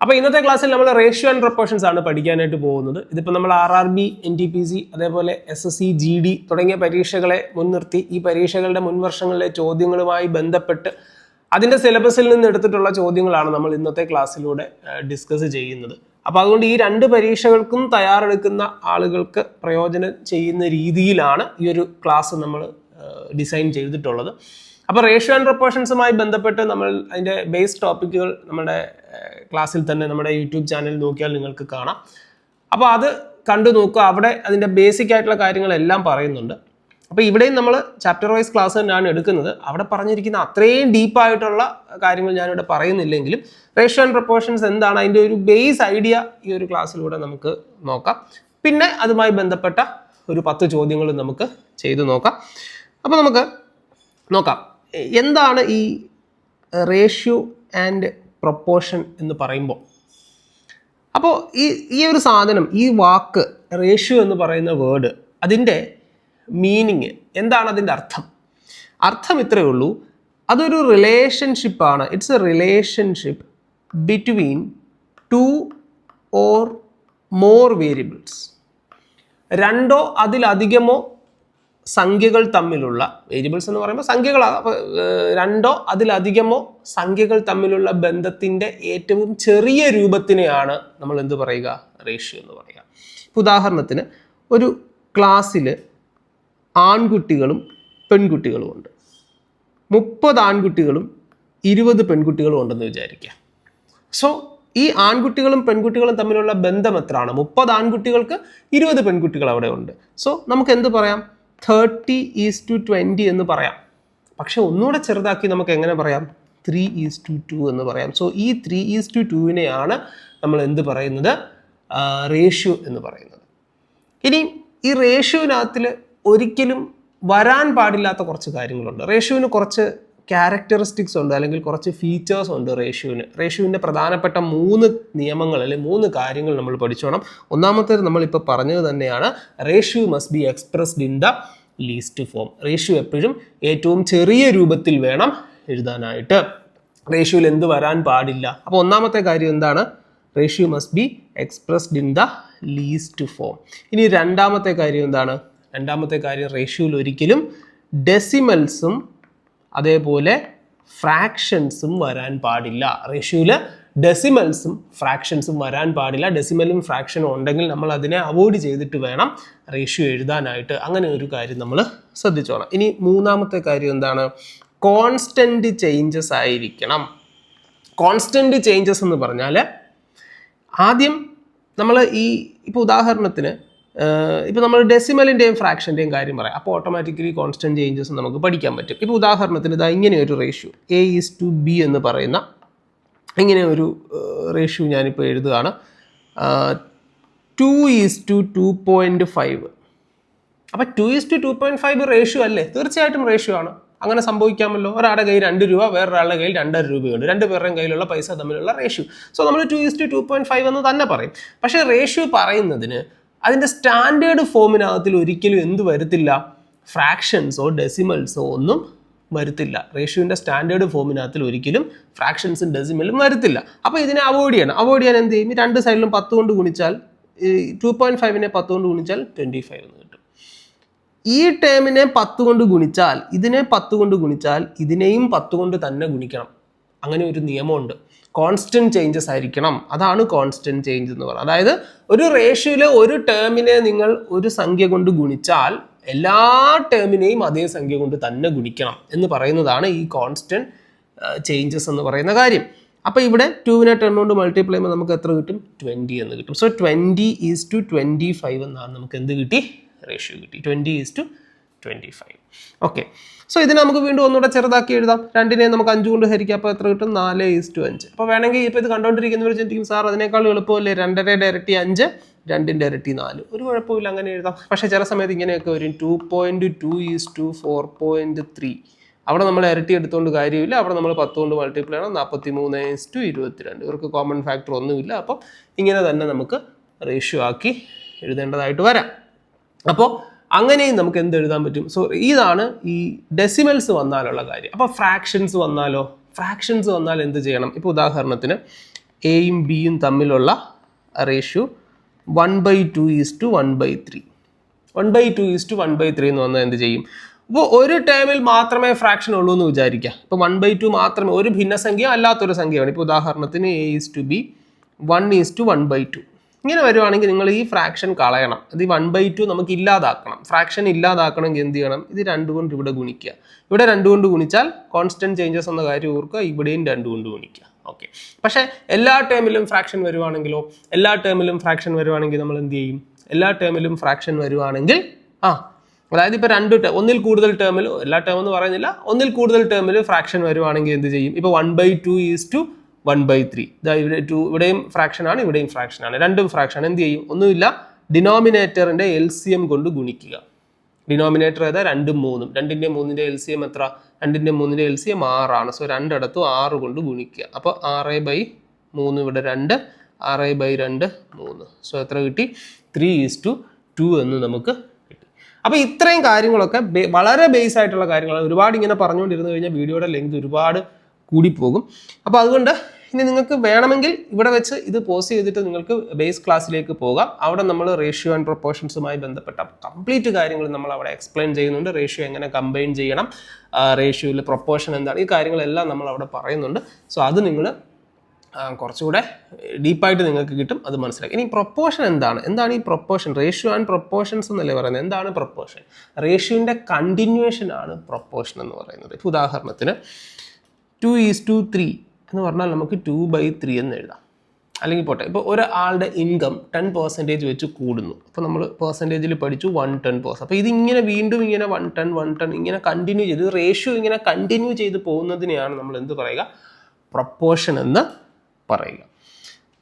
അപ്പോൾ ഇന്നത്തെ ക്ലാസ്സിൽ നമ്മൾ റേഷ്യോ ആൻഡ് പ്രൊപ്പോർഷൻസ് ആണ് പഠിക്കാനായിട്ട് പോകുന്നത്. ഇതിപ്പോൾ നമ്മൾ RRB, NTPC, അതേപോലെ SSC, GD തുടങ്ങിയ പരീക്ഷകളെ മുൻനിർത്തി ഈ പരീക്ഷകളുടെ മുൻവർഷങ്ങളിലെ ചോദ്യങ്ങളുമായി ബന്ധപ്പെട്ട് അതിൻ്റെ സിലബസിൽ നിന്ന് എടുത്തിട്ടുള്ള ചോദ്യങ്ങളാണ് നമ്മൾ ഇന്നത്തെ ക്ലാസ്സിലൂടെ ഡിസ്കസ് ചെയ്യുന്നത്. അപ്പോൾ അതുകൊണ്ട് ഈ രണ്ട് പരീക്ഷകൾക്കും തയ്യാറെടുക്കുന്ന ആളുകൾക്ക് പ്രയോജനം ചെയ്യുന്ന രീതിയിലാണ് ഈ ഒരു ക്ലാസ് നമ്മൾ ഡിസൈൻ ചെയ്തിട്ടുള്ളത്. അപ്പോൾ റേഷ്യോ ആൻഡ് പ്രൊപ്പോർഷൻസുമായി ബന്ധപ്പെട്ട് നമ്മൾ അതിൻ്റെ ബേസ് ടോപ്പിക്കുകൾ നമ്മുടെ ക്ലാസ്സിൽ തന്നെ നമ്മുടെ യൂട്യൂബ് ചാനൽ നോക്കിയാൽ നിങ്ങൾക്ക് കാണാം. അപ്പോൾ അത് കണ്ടു നോക്കുക. അവിടെ അതിൻ്റെ ബേസിക് ആയിട്ടുള്ള കാര്യങ്ങളെല്ലാം പറയുന്നുണ്ട്. അപ്പോൾ ഇവിടെയും നമ്മൾ ചാപ്റ്റർ വൈസ് ക്ലാസ് തന്നെയാണ് എടുക്കുന്നത്. അവിടെ പറഞ്ഞിരിക്കുന്ന അത്രയും ഡീപ്പായിട്ടുള്ള കാര്യങ്ങൾ ഞാനിവിടെ പറയുന്നില്ലെങ്കിലും റേഷ്യോ ആൻഡ് പ്രൊപ്പോർഷൻസ് എന്താണ് അതിൻ്റെ ഒരു ബേസ് ഐഡിയ ഈ ഒരു ക്ലാസ്സിലൂടെ നമുക്ക് നോക്കാം. പിന്നെ അതുമായി ബന്ധപ്പെട്ട ഒരു 10 ചോദ്യങ്ങൾ നമുക്ക് ചെയ്തു നോക്കാം. അപ്പോൾ നമുക്ക് നോക്കാം എന്താണ് ഈ റേഷ്യോ ആൻഡ് പ്രൊപ്പോർഷൻ എന്ന് പറയുമ്പോൾ. അപ്പോൾ ഈ ഒരു സാധനം, ഈ വാക്ക് റേഷ്യോ എന്ന് പറയുന്ന വേർഡ്, അതിൻ്റെ മീനിങ് എന്താണ്, അതിൻ്റെ അർത്ഥം ഇത്രയേ ഉള്ളൂ. അതൊരു റിലേഷൻഷിപ്പാണ്. It's a relationship between 2 or more variables. 2 അതിലധികമോ സംഖ്യകൾ തമ്മിലുള്ള, വേരിയബിൾസ് എന്ന് പറയുമ്പോൾ സംഖ്യകളാണ്. 2 അതിലധികമോ സംഖ്യകൾ തമ്മിലുള്ള ബന്ധത്തിൻ്റെ ഏറ്റവും ചെറിയ രൂപത്തിനെയാണ് നമ്മൾ എന്ത് പറയുക, റേഷ്യോ എന്ന് പറയുക. ഉദാഹരണത്തിന് ഒരു ക്ലാസ്സിൽ ആൺകുട്ടികളും പെൺകുട്ടികളും ഉണ്ട്. 30 ആൺകുട്ടികളും 20 പെൺകുട്ടികളും ഉണ്ടെന്ന് വിചാരിക്കുക. സോ ഈ ആൺകുട്ടികളും പെൺകുട്ടികളും തമ്മിലുള്ള ബന്ധം എത്രയാണ്? 30 ആൺകുട്ടികൾക്ക് 20 പെൺകുട്ടികൾ അവിടെ ഉണ്ട്. സോ നമുക്ക് എന്ത് പറയാം? 30:20 എന്ന് പറയാം. പക്ഷെ ഒന്നുകൂടെ ചെറുതാക്കി നമുക്ക് എങ്ങനെ പറയാം? 3:2 എന്ന് പറയാം. സോ ഈ 3:2നെയാണ് നമ്മൾ എന്ത് പറയുന്നത്, റേഷ്യോ എന്ന് പറയുന്നത്. ഇനി ഈ റേഷ്യോനകത്തിൽ ഒരിക്കലും വരാൻ പാടില്ലാത്ത കുറച്ച് കാര്യങ്ങളുണ്ട്. റേഷ്യോന് കുറച്ച് ക്യാരക്ടറിസ്റ്റിക്സ് ഉണ്ട്, അല്ലെങ്കിൽ കുറച്ച് ഫീച്ചേഴ്സ് ഉണ്ട് റേഷ്യോവിൻ്റെ പ്രധാനപ്പെട്ട 3 നിയമങ്ങൾ അല്ലെങ്കിൽ 3 കാര്യങ്ങൾ നമ്മൾ പഠിച്ചോണം. ഒന്നാമത്തേത് നമ്മളിപ്പോൾ പറഞ്ഞത് തന്നെയാണ്, ratio must be expressed in the least form. Ratio എപ്പോഴും ഏറ്റവും ചെറിയ രൂപത്തിൽ വേണം എഴുതാനായിട്ട്. റേഷ്യോയിൽ എന്ത് വരാൻ പാടില്ല? അപ്പോൾ ഒന്നാമത്തെ കാര്യം എന്താണ്? Ratio must be expressed in the least form. ഇനി രണ്ടാമത്തെ കാര്യം എന്താണ്? രണ്ടാമത്തെ കാര്യം, റേഷ്യോയിൽ ഒരിക്കലും ഡെസിമൽസും അതേപോലെ ഫ്രാക്ഷൻസും വരാൻ പാടില്ല. റേഷ്യോയിൽ ഡെസിമൽസും ഫ്രാക്ഷൻസും വരാൻ പാടില്ല. ഡെസിമലും ഫ്രാക്ഷനും ഉണ്ടെങ്കിൽ നമ്മൾ അതിനെ അവോയ്ഡ് ചെയ്തിട്ട് വേണം റേഷ്യോ എഴുതാനായിട്ട്. അങ്ങനെ ഒരു കാര്യം നമ്മൾ ശ്രദ്ധിച്ചോണം. ഇനി മൂന്നാമത്തെ കാര്യം എന്താണ്? കോൺസ്റ്റന്റ് ചേഞ്ചസ് ആയിരിക്കണം. കോൺസ്റ്റന്റ് ചേഞ്ചസ് എന്ന് പറഞ്ഞാൽ ആദ്യം നമ്മൾ ഇപ്പോൾ ഉദാഹരണത്തിന് ഇപ്പോൾ നമ്മൾ ഡെസിമലിൻ്റെയും ഫ്രാക്ഷൻ്റെയും കാര്യം പറയാം. അപ്പോൾ ഓട്ടോമാറ്റിക്കലി കോൺസ്റ്റന്റ് ചേഞ്ചസ് നമുക്ക് പഠിക്കാൻ പറ്റും. ഇപ്പോൾ ഉദാഹരണത്തിന് ഇതാ ഇങ്ങനെ ഒരു റേഷ്യോ A:B എന്ന് പറയുന്ന ഇങ്ങനെ ഒരു റേഷ്യോ ഞാനിപ്പോൾ എഴുതുകയാണ്. 2:2.5. അപ്പോൾ 2:2.5 റേഷ്യോ അല്ലേ? തീർച്ചയായിട്ടും റേഷ്യോ ആണ്. അങ്ങനെ സംഭവിക്കാമല്ലോ. ഒരാളുടെ കയ്യിൽ 2 രൂപ, വേറൊരാളുടെ കയ്യിൽ 2.5 രൂപയുണ്ട്. 2 പേരുടെയും കയ്യിലുള്ള പൈസ തമ്മിലുള്ള റേഷ്യോ. സോ നമ്മൾ 2:2.5 എന്ന് തന്നെ പറയും. പക്ഷേ റേഷ്യോ പറയുന്നതിന് അതിൻ്റെ സ്റ്റാൻഡേർഡ് ഫോമിനകത്തിൽ ഒരിക്കലും എന്ത് വരത്തില്ല? ഫ്രാക്ഷൻസോ ഡെസിമൽസോ ഒന്നും വരുത്തില്ല. റേഷ്യോൻ്റെ സ്റ്റാൻഡേർഡ് ഫോമിനകത്തിൽ ഒരിക്കലും ഫ്രാക്ഷൻസും ഡെസിമലും വരുത്തില്ല. അപ്പോൾ ഇതിനെ അവോയ്ഡ് ചെയ്യാൻ എന്ത് ചെയ്യും? 2 സൈഡിലും 10 കൊണ്ട് ഗുണിച്ചാൽ 2.5നെ 10 കൊണ്ട് ഗുണിച്ചാൽ 25 എന്ന് കിട്ടും. ഈ ടേമിനെ 10 കൊണ്ട് ഗുണിച്ചാൽ, ഇതിനെ 10 കൊണ്ട് ഗുണിച്ചാൽ ഇതിനെയും 10 കൊണ്ട് തന്നെ ഗുണിക്കണം. അങ്ങനെ ഒരു നിയമമുണ്ട്. കോൺസ്റ്റന്റ് ചേഞ്ചസ് ആയിരിക്കണം. അതാണ് കോൺസ്റ്റന്റ് ചേഞ്ച് എന്ന് പറയുന്നത്. അതായത് ഒരു റേഷ്യോയിലെ ഒരു ടേമിനെ നിങ്ങൾ ഒരു സംഖ്യ കൊണ്ട് ഗുണിച്ചാൽ എല്ലാ ടേമിനെയും അതേ സംഖ്യ കൊണ്ട് തന്നെ ഗുണിക്കണം എന്ന് പറയുന്നതാണ് ഈ കോൺസ്റ്റന്റ് ചേഞ്ചസ് എന്ന് പറയുന്ന കാര്യം. അപ്പോൾ ഇവിടെ 2നെ 10 കൊണ്ട് മൾട്ടിപ്ലൈ ചെയ്യുമ്പോൾ നമുക്ക് എത്ര കിട്ടും? 20 എന്ന് കിട്ടും. സോ 20:25 എന്നാണ് നമുക്ക് എന്ത് കിട്ടി? റേഷ്യോ കിട്ടി. 20:25. ഓക്കെ. സോ ഇതിനെ നമുക്ക് വീണ്ടും ഒന്നുകൂടെ ചെറുതാക്കി എഴുതാം. 2നെ നമുക്ക് 5 കൊണ്ട് ഹരിക്കാം. അപ്പോൾ എത്ര കിട്ടും? 4:5. അപ്പോൾ വേണമെങ്കിൽ ഇപ്പോൾ ഇത് കണ്ടുകൊണ്ടിരിക്കുന്നവർ ചിന്തിക്കും, സാർ അതിനേക്കാൾ എളുപ്പമല്ലേ 2ന്റെ ഇരട്ടി 5, 2ന്റെ ഇരട്ടി 4. ഒരു കുഴപ്പമില്ല, അങ്ങനെ എഴുതാം. പക്ഷേ ചില സമയത്ത് ഇങ്ങനെയൊക്കെ വരും. 2.2:4.3. അവിടെ നമ്മൾ ഇരട്ടി എടുത്തുകൊണ്ട് കാര്യമില്ല. അവിടെ നമ്മൾ 10 കൊണ്ട് മൾട്ടിപ്ലൈ ചെയ്യണം. 43:22. ഇവർക്ക് കോമൺ ഫാക്ടർ ഒന്നുമില്ല. അപ്പം ഇങ്ങനെ തന്നെ നമുക്ക് റേഷ്യോ ആക്കി എഴുതേണ്ടതായിട്ട് വരാം. അപ്പോൾ അങ്ങനെയും നമുക്ക് എന്ത് എഴുതാൻ പറ്റും? സോ ഇതാണ് ഈ ഡെസിമൽസ് വന്നാലുള്ള കാര്യം. അപ്പോൾ ഫ്രാക്ഷൻസ് വന്നാൽ എന്ത് ചെയ്യണം? ഇപ്പോൾ ഉദാഹരണത്തിന് എയും ബിയും തമ്മിലുള്ള റേഷ്യോ 1/2:1/3. 1/2:1/3 എന്ന് വന്നാൽ എന്ത് ചെയ്യും? അപ്പോൾ ഒരു ടേമിൽ മാത്രമേ ഫ്രാക്ഷൻ ഉള്ളൂ എന്ന് വിചാരിക്കുക. ഇപ്പോൾ 1/2 മാത്രമേ, ഒരു ഭിന്നസംഖ്യ അല്ലാത്തൊരു സംഖ്യയാണ്. ഇപ്പോൾ ഉദാഹരണത്തിന് A:B 1:1/2 ഇങ്ങനെ വരുവാണെങ്കിൽ നിങ്ങൾ ഈ ഫ്രാക്ഷൻ കളയണം. ഇത് 1/2 നമുക്ക് ഇല്ലാതാക്കണം. ഫ്രാക്ഷൻ ഇല്ലാതാക്കണമെങ്കിൽ എന്ത് ചെയ്യണം? ഇത് 2 കൊണ്ട് ഇവിടെ ഗുണിക്കുക. ഇവിടെ 2 കൊണ്ട് ഗുണിച്ചാൽ കോൺസ്റ്റന്റ് ചേഞ്ചസ് എന്ന കാര്യം ഓർക്കുക. ഇവിടെയും 2 കൊണ്ട് ഗുണിക്കുക. ഓക്കെ. പക്ഷേ എല്ലാ ടേമിലും ഫ്രാക്ഷൻ വരുവാണെങ്കിലോ? എല്ലാ ടേമിലും ഫ്രാക്ഷൻ വരുവാണെങ്കിൽ നമ്മൾ എന്ത് ചെയ്യും? എല്ലാ ടേമിലും ഫ്രാക്ഷൻ വരുവാണെങ്കിൽ അതായത് ഇപ്പോൾ ഒന്നിൽ കൂടുതൽ ടേമിൽ, എല്ലാ ടേം എന്ന് പറയുന്നില്ല, ഒന്നിൽ കൂടുതൽ ടേമിൽ ഫ്രാക്ഷൻ വരുവാണെങ്കിൽ എന്ത് ചെയ്യും? ഇപ്പോൾ 1/2:1/3 ഇവിടെയും ഫ്രാക്ഷൻ ആണ്, ഇവിടെയും ഫ്രാക്ഷൻ ആണ്, രണ്ടും ഫ്രാക്ഷൻ. എന്ത് ചെയ്യും? ഒന്നുമില്ല, ഡിനോമിനേറ്ററിന്റെ LCM കൊണ്ട് ഗുണിക്കുക. ഡിനോമിനേറ്റർ ഏതാ? 2ഉം 3ഉം. 2ന്റെയും 3ന്റെയും LCM എത്ര? 2ന്റെയും 3ന്റെയും LCM 6 ആണ്. സോ രണ്ടിടത്തും 6 കൊണ്ട് ഗുണിക്കുക. അപ്പോൾ 6/3 ഇവിടെ 2, 6/2 3. സോ എത്ര കിട്ടി? 3:2 എന്ന് നമുക്ക് കിട്ടി. അപ്പോൾ ഇത്രയും കാര്യങ്ങളൊക്കെ വളരെ ബേസ് ആയിട്ടുള്ള കാര്യങ്ങളാണ്. ഒരുപാട് ഇങ്ങനെ പറഞ്ഞുകൊണ്ടിരുന്നു കഴിഞ്ഞാൽ വീഡിയോയുടെ ലെങ്ത് ഒരുപാട് കൂടിപ്പോകും. അപ്പോൾ അതുകൊണ്ട് ഇനി നിങ്ങൾക്ക് വേണമെങ്കിൽ ഇവിടെ വെച്ച് ഇത് പോസ് ചെയ്തിട്ട് നിങ്ങൾക്ക് ബേസ് ക്ലാസ്സിലേക്ക് പോകാം. അവിടെ നമ്മൾ റേഷ്യോ ആൻഡ് പ്രൊപ്പോർഷൻസുമായി ബന്ധപ്പെട്ട കംപ്ലീറ്റ് കാര്യങ്ങൾ നമ്മൾ അവിടെ എക്സ്പ്ലെയിൻ ചെയ്യുന്നുണ്ട്. റേഷ്യോ എങ്ങനെ കമ്പൈൻ ചെയ്യണം, റേഷ്യോയിൽ പ്രൊപ്പോർഷൻ എന്താണ്, ഈ കാര്യങ്ങളെല്ലാം നമ്മൾ അവിടെ പറയുന്നുണ്ട്. സോ അത് നിങ്ങൾ കുറച്ചുകൂടെ ഡീപ്പായിട്ട് നിങ്ങൾക്ക് കിട്ടും, അത് മനസ്സിലാക്കി. ഇനി പ്രൊപ്പോർഷൻ എന്താണ് ഈ പ്രൊപ്പോർഷൻ? റേഷ്യോ ആൻഡ് പ്രൊപ്പോർഷൻസ് എന്നല്ലേ പറയുന്നത്. എന്താണ് പ്രൊപ്പോർഷൻ? റേഷ്യോൻ്റെ കണ്ടിന്യൂവേഷൻ ആണ് പ്രൊപ്പോർഷൻ എന്ന് പറയുന്നത്. ഇപ്പോൾ ഉദാഹരണത്തിന് 2:3 എന്ന് പറഞ്ഞാൽ നമുക്ക് 2/3 എന്ന് എഴുതാം. അല്ലെങ്കിൽ പോട്ടെ, ഇപ്പോൾ ഒരാളുടെ ഇൻകം 10% വെച്ച് കൂടുന്നു. അപ്പോൾ നമ്മൾ പെർസെൻറ്റേജിൽ പഠിച്ചു 110%. അപ്പോൾ ഇതിങ്ങനെ വീണ്ടും ഇങ്ങനെ 110 ഇങ്ങനെ കണ്ടിന്യൂ ചെയ്ത്, റേഷ്യോ ഇങ്ങനെ കണ്ടിന്യൂ ചെയ്ത് പോകുന്നതിനെയാണ് നമ്മൾ എന്ത് പറയുക? പ്രൊപ്പോർഷൻ എന്ന് പറയുക.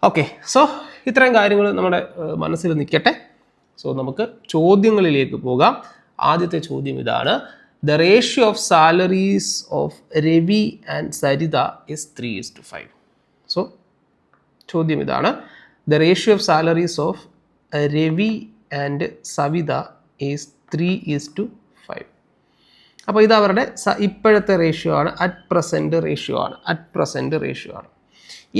ഓക്കെ. സോ ഇത്രയും കാര്യങ്ങൾ നമ്മുടെ മനസ്സിൽ നിൽക്കട്ടെ. സോ നമുക്ക് ചോദ്യങ്ങളിലേക്ക് പോകാം. ആദ്യത്തെ ചോദ്യം ഇതാണ്: The ratio of salaries of Ravi and Sarita is 3:5. So, ചോദ്യം ഇതാണ്: The ratio of salaries of Ravi and Savita is 3:5. അപ്പോൾ ഇത് അവരുടെ ഇപ്പോഴത്തെ റേഷ്യോ ആണ്, അറ്റ് പ്രസൻറ്റ് റേഷ്യോ ആണ്.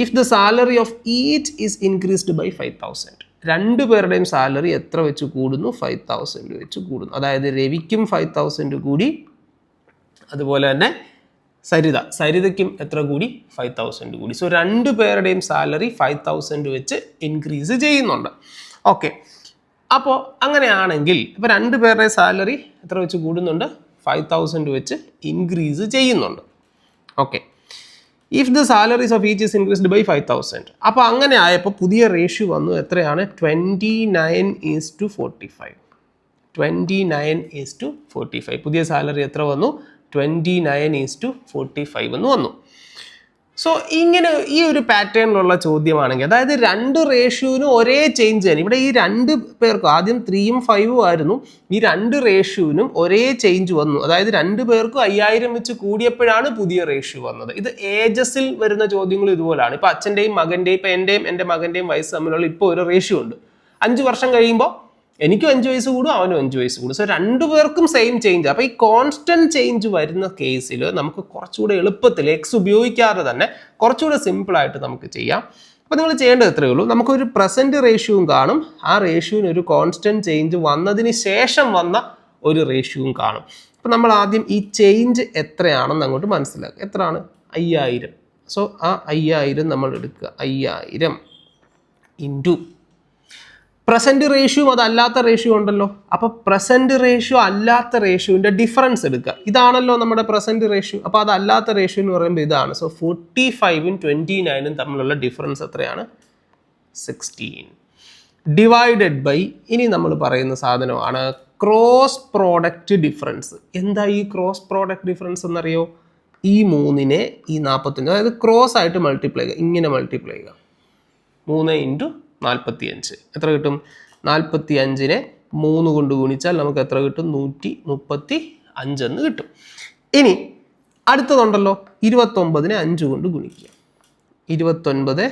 If the salary of each is increased by 5,000. രണ്ടുപേരുടെയും salary എത്ര വെച്ച് കൂടുന്നു? 5,000 വെച്ച് കൂടുന്നു. അതായത് രവിക്കും 5,000 കൂടി, അതുപോലെ തന്നെ സരിതയ്ക്കും എത്ര കൂടി? 5,000 കൂടി. സോ രണ്ടുപേരുടെയും സാലറി 5,000 വെച്ച് ഇൻക്രീസ് ചെയ്യുന്നുണ്ട്. ഓക്കെ. അപ്പോൾ അങ്ങനെയാണെങ്കിൽ ഇപ്പോൾ രണ്ടുപേരുടെ സാലറി എത്ര വെച്ച് കൂടുന്നുണ്ട്? 5,000 വെച്ച് ഇൻക്രീസ് ചെയ്യുന്നുണ്ട്. Okay. If the salaries of each is increased by 5,000. അപ്പോൾ അങ്ങനെ ആയപ്പോൾ പുതിയ റേഷ്യോ വന്നു. എത്രയാണ്? 29:45. 29:45. പുതിയ സാലറി എത്ര വന്നു? 29:45 എന്ന് വന്നു. സോ ഇങ്ങനെ ഈ ഒരു പാറ്റേണിലുള്ള ചോദ്യമാണെങ്കിൽ, അതായത് രണ്ട് റേഷ്യോവിനും ഒരേ ചേഞ്ച് ആണ്. ഇവിടെ ഈ രണ്ട് പേർക്കും ആദ്യം 3ഉം 5ഉം ആയിരുന്നു, ഈ രണ്ട് റേഷ്യോവിനും ഒരേ ചേഞ്ച് വന്നു. അതായത് രണ്ടു പേർക്കും 5,000 വെച്ച് കൂടിയപ്പോഴാണ് പുതിയ റേഷ്യോ വന്നത്. ഇത് ഏജസിൽ വരുന്ന ചോദ്യങ്ങൾ ഇതുപോലാണ്. ഇപ്പം അച്ഛൻ്റെയും മകൻ്റെയും, ഇപ്പം എൻ്റെയും എൻ്റെ മകൻ്റെയും വയസ്സ് തമ്മിലുള്ള ഇപ്പോൾ ഒരു റേഷ്യോ ഉണ്ട്. 5 വർഷം കഴിയുമ്പോൾ എനിക്കും 5 വയസ്സ് കൂടും, അവനും 5 വയസ്സ് കൂടും. സോ രണ്ടുപേർക്കും സെയിം ചേഞ്ച്. അപ്പോൾ ഈ കോൺസ്റ്റന്റ് ചേഞ്ച് വരുന്ന കേസിൽ നമുക്ക് കുറച്ചുകൂടെ എളുപ്പത്തിൽ എക്സ് ഉപയോഗിക്കാതെ തന്നെ കുറച്ചുകൂടെ സിമ്പിളായിട്ട് നമുക്ക് ചെയ്യാം. അപ്പോൾ നിങ്ങൾ ചെയ്യേണ്ടത് എത്രയേ ഉള്ളൂ, നമുക്കൊരു പ്രസന്റ് റേഷ്യോയും കാണും, ആ റേഷ്യോന് ഒരു കോൺസ്റ്റന്റ് ചേഞ്ച് വന്നതിന് ശേഷം വന്ന ഒരു റേഷ്യോയും കാണും. അപ്പോൾ നമ്മൾ ആദ്യം ഈ ചേഞ്ച് എത്രയാണെന്ന് അങ്ങോട്ട് മനസ്സിലാക്കുക. എത്രയാണ്? 5,000. സോ ആ 5,000 നമ്മൾ എടുക്കുക. 5,000 ഇൻറ്റു പ്രസന്റ് റേഷ്യോ അതല്ലാത്ത റേഷ്യോ ഉണ്ടല്ലോ. അപ്പോൾ പ്രസന്റ് റേഷ്യോ അല്ലാത്ത റേഷ്യോൻ്റെ ഡിഫറൻസ് എടുക്കുക. ഇതാണല്ലോ നമ്മുടെ പ്രസന്റ് റേഷ്യോ. അപ്പോൾ അതല്ലാത്ത റേഷ്യോ എന്ന് പറയുമ്പോൾ ഇതാണ്. സോ 45ഉം 29ഉം തമ്മിലുള്ള ഡിഫറൻസ് എത്രയാണ്? 16 ഡിവൈഡഡ് ബൈ, ഇനി നമ്മൾ പറയുന്ന സാധനമാണ് ക്രോസ് പ്രോഡക്റ്റ് ഡിഫറൻസ്. എന്താ ഈ ക്രോസ് പ്രോഡക്റ്റ് ഡിഫറൻസ് എന്നറിയോ? ഈ 3നെ ഈ 45, അതായത് ക്രോസ് ആയിട്ട് മൾട്ടിപ്ലൈ ചെയ്യുക. ഇങ്ങനെ മൾട്ടിപ്ലൈ ചെയ്യുക. 3 × 45 എത്ര കിട്ടും? 45നെ 3 കൊണ്ട് ഗുണിച്ചാൽ നമുക്ക് എത്ര കിട്ടും? 135 എന്ന് കിട്ടും. ഇനി അടുത്തതുണ്ടല്ലോ, 29നെ 5 കൊണ്ട് ഗുണിക്കുക. 29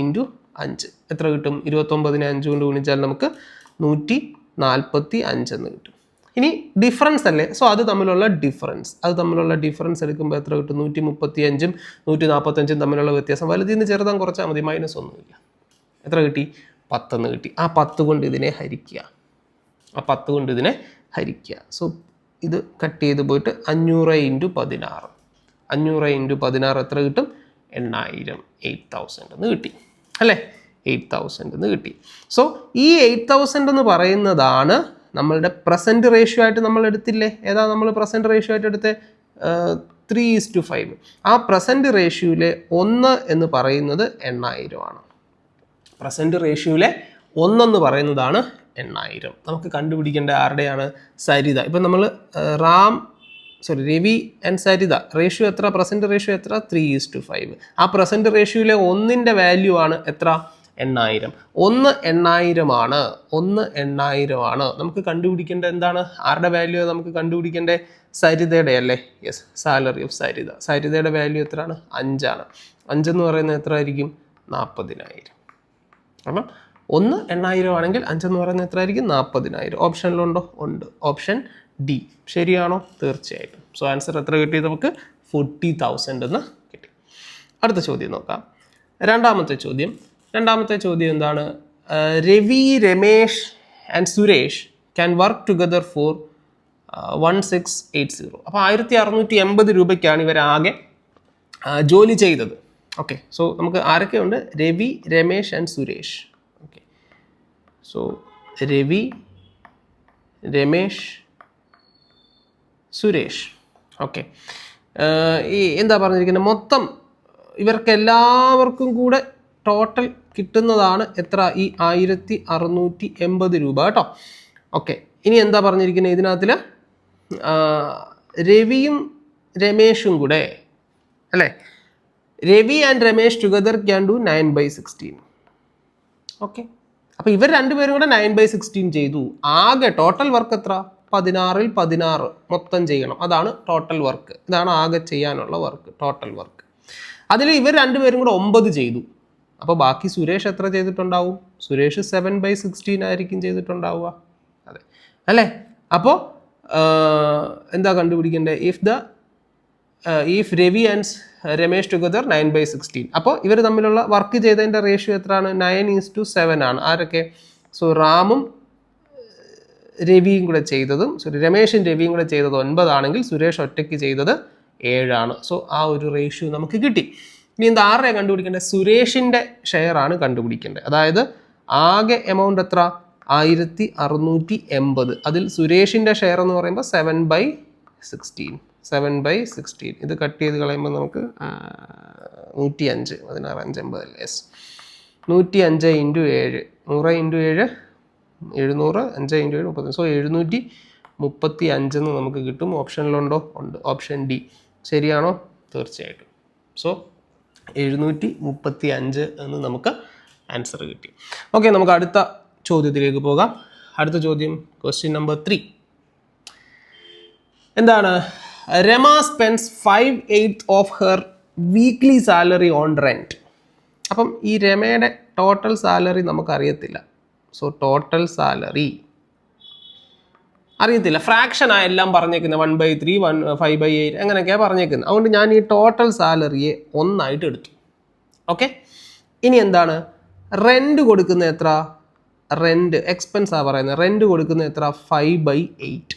× 5 എത്ര കിട്ടും? 29നെ 5 കൊണ്ട് ഗുണിച്ചാൽ നമുക്ക് 145 എന്ന് കിട്ടും. ഇനി ഡിഫറൻസ് അല്ലേ, സോ അത് തമ്മിലുള്ള ഡിഫറൻസ് എടുക്കുമ്പോൾ എത്ര കിട്ടും? 135ഉം 145ഉം തമ്മിലുള്ള വ്യത്യാസം വലുതിൽ നിന്ന് ചെറുതാൻ കുറച്ചാൽ മതി, മൈനസ് ഒന്നുമില്ല. എത്ര കിട്ടി? 10 കിട്ടി. ആ 10 കൊണ്ട് ഇതിനെ ഹരിക്കുക. സോ ഇത് കട്ട് ചെയ്ത് പോയിട്ട് 500 × 16. 500 × 16 എത്ര കിട്ടും? 8000, 8000 എന്ന് കിട്ടി അല്ലേ? 8000 എന്ന് കിട്ടി. സോ ഈ 8000 എന്ന് പറയുന്നതാണ് നമ്മളുടെ പ്രസൻറ്റ് റേഷ്യോ ആയിട്ട് നമ്മൾ എടുത്തില്ലേ? ഏതാ നമ്മൾ പ്രസൻറ്റ് റേഷ്യോ ആയിട്ട് എടുത്തേ? 3:5. ആ പ്രസൻറ്റ് റേഷ്യോയിലെ 1 എന്ന് പറയുന്നത് 8000 ആണ്. പ്രസൻറ്റ് റേഷ്യോയിലെ 1 എന്ന് പറയുന്നതാണ് 8000. നമുക്ക് കണ്ടുപിടിക്കേണ്ട ആരുടെയാണ്? സരിത. ഇപ്പം നമ്മൾ രവി ആൻഡ് സരിത റേഷ്യോ എത്ര? പ്രസൻറ്റ് റേഷ്യോ എത്ര? 3:5. ആ പ്രസൻറ്റ് റേഷ്യോയിലെ 1ൻ്റെ വാല്യൂ ആണ് എത്ര? 8000. 1 8000 ആണ്. 1 8000 ആണ്. നമുക്ക് കണ്ടുപിടിക്കേണ്ട എന്താണ്? ആരുടെ വാല്യൂ നമുക്ക് കണ്ടുപിടിക്കേണ്ടത്? സരിതയുടെ അല്ലേ? Yes, salary of Saritha. സരിതയുടെ വാല്യൂ എത്രയാണ്? 5 ആണ്. 5 എന്ന് പറയുന്നത് എത്ര ആയിരിക്കും? 40000. കാരണം 1 8000 ആണെങ്കിൽ 5 എന്ന് പറയുന്നത് എത്ര ആയിരിക്കും? 40000. ഓപ്ഷനിലുണ്ടോ? ഉണ്ട്. ഓപ്ഷൻ ഡി ശരിയാണോ? തീർച്ചയായിട്ടും. സോ ആൻസർ എത്ര കിട്ടി നമുക്ക്? 40,000 എന്ന് കിട്ടി. അടുത്ത ചോദ്യം നോക്കാം. രണ്ടാമത്തെ ചോദ്യം എന്താണ്? Ravi, Ramesh and Suresh can work together for 1680. അപ്പോൾ 1680 രൂപയ്ക്കാണ് ഇവരാകെ ജോലി ചെയ്തത്. ഓക്കെ, സോ നമുക്ക് ആരൊക്കെയുണ്ട്? Ravi, Ramesh and Suresh. Okay, so Ravi, Ramesh, Suresh. Okay, ഈ എന്താ പറഞ്ഞിരിക്കുന്നത്? മൊത്തം ഇവർക്ക് എല്ലാവർക്കും കൂടെ ടോട്ടൽ കിട്ടുന്നതാണ് എത്ര? ഈ 1680 രൂപ കേട്ടോ. ഓക്കെ, ഇനി എന്താ പറഞ്ഞിരിക്കുന്നത് ഇതിനകത്തിൽ? രവിയും രമേഷും കൂടെ അല്ലേ? Ravi and Ramesh together can do 9/16. Okay, അപ്പോൾ ഇവർ രണ്ടുപേരും കൂടെ 9/16 ചെയ്തു. ആകെ ടോട്ടൽ വർക്ക് എത്ര? 16ൽ 16 മൊത്തം ചെയ്യണം. അതാണ് ടോട്ടൽ വർക്ക്. ഇതാണ് ആകെ ചെയ്യാനുള്ള വർക്ക്, ടോട്ടൽ വർക്ക്. അതിൽ ഇവർ രണ്ടുപേരും കൂടെ 9 ചെയ്തു. അപ്പോൾ ബാക്കി സുരേഷ് എത്ര ചെയ്തിട്ടുണ്ടാവും? സുരേഷ് 7/16 ആയിരിക്കും ചെയ്തിട്ടുണ്ടാവുക. അതെ അല്ലേ? അപ്പോൾ എന്താ കണ്ടുപിടിക്കേണ്ടത്? If Ravi and Ramesh together 9/16. അപ്പോൾ ഇവർ തമ്മിലുള്ള വർക്ക് ചെയ്തതിൻ്റെ റേഷ്യോ എത്രയാണ്? 9:7 ആണ്. ആരൊക്കെ? സോ റാമും രവിയും കൂടെ ചെയ്തതും രമേഷും രവിയും കൂടെ ചെയ്തത് 9 ആണെങ്കിൽ സുരേഷ് ഒറ്റയ്ക്ക് ചെയ്തത് 7 ആണ്. സോ ആ ഒരു റേഷ്യോ നമുക്ക് കിട്ടി. ഇനി എന്താ ആരുടെ കണ്ടുപിടിക്കേണ്ടത്? സുരേഷിൻ്റെ ഷെയർ ആണ് കണ്ടുപിടിക്കേണ്ടത്. അതായത് ആകെ എമൗണ്ട് എത്ര? 1680. അതിൽ സുരേഷിൻ്റെ ഷെയർ എന്ന് പറയുമ്പോൾ 7/16. 7/16 ഇത് കട്ട് ചെയ്ത് കളയുമ്പോൾ നമുക്ക് 105. 16 5 50 യെസ്. 105 × 7 100 × 7 700. 5 × 7 30. സോ 735 എന്ന് നമുക്ക് കിട്ടും. ഓപ്ഷനിലുണ്ടോ? ഉണ്ട്. ഓപ്ഷൻ ഡി ശരിയാണോ? തീർച്ചയായിട്ടും. സോ 735 എന്ന് നമുക്ക് ആൻസർ കിട്ടി. ഓക്കെ, നമുക്ക് അടുത്ത ചോദ്യത്തിലേക്ക് പോകാം. അടുത്ത ചോദ്യം ക്വസ്റ്റ്യൻ നമ്പർ 3 എന്താണ്? Rama spends 5/8 of her weekly salary on rent. അപ്പം ഈ രമയുടെ ടോട്ടൽ സാലറി നമുക്കറിയത്തില്ല. സോ ടോട്ടൽ സാലറി അറിയത്തില്ല. ഫ്രാക്ഷനാണ് എല്ലാം പറഞ്ഞേക്കുന്നത്. 1/3 5/8 അങ്ങനെയൊക്കെയാണ് പറഞ്ഞേക്കുന്നത്. അതുകൊണ്ട് ഞാൻ ഈ ടോട്ടൽ സാലറിയെ 1 എടുത്തു. ഓക്കെ, ഇനി എന്താണ്? റെൻറ്റ് കൊടുക്കുന്ന എത്ര? റെൻറ്റ് എക്സ്പെൻസാണ് പറയുന്നത്. റെൻറ്റ് കൊടുക്കുന്ന എത്ര? 5/8.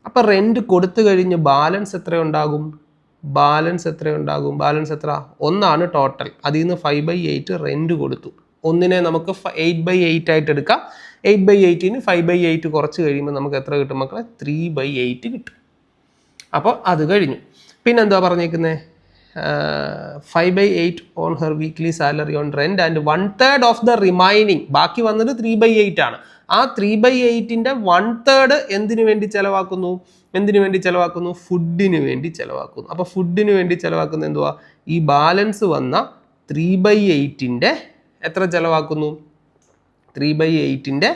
അപ്പം റെൻറ്റ് കൊടുത്തു കഴിഞ്ഞ് ബാലൻസ് എത്ര ഉണ്ടാകും? ബാലൻസ് എത്ര? 1 ടോട്ടൽ. അതിൽ നിന്ന് 5/8 റെൻറ്റ് കൊടുത്തു. ഒന്നിനെ നമുക്ക് 8/8 ആയിട്ട് എടുക്കാം. 8/8ന് 5/8 കുറച്ച് കഴിയുമ്പോൾ നമുക്ക് എത്ര കിട്ടും മക്കളെ? 3/8 കിട്ടും. അപ്പോൾ അത് കഴിഞ്ഞു. പിന്നെന്താ പറഞ്ഞേക്കുന്നത്? 5/8 on her weekly salary on rent and 1/3 of the remaining. ബാക്കി വന്നത് 3/8 ആണ്. ആ 3/8ൻ്റെ 1/3 എന്തിനു വേണ്ടി ചിലവാക്കുന്നു? ഫുഡിന് വേണ്ടി ചിലവാക്കുന്നു. അപ്പോൾ ഫുഡിന് വേണ്ടി ചിലവാക്കുന്നത് എന്തുവാ? ഈ ബാലൻസ് വന്ന 3/8ൻ്റെ എത്ര ചിലവാക്കുന്നു? 3/8ൻ്റെ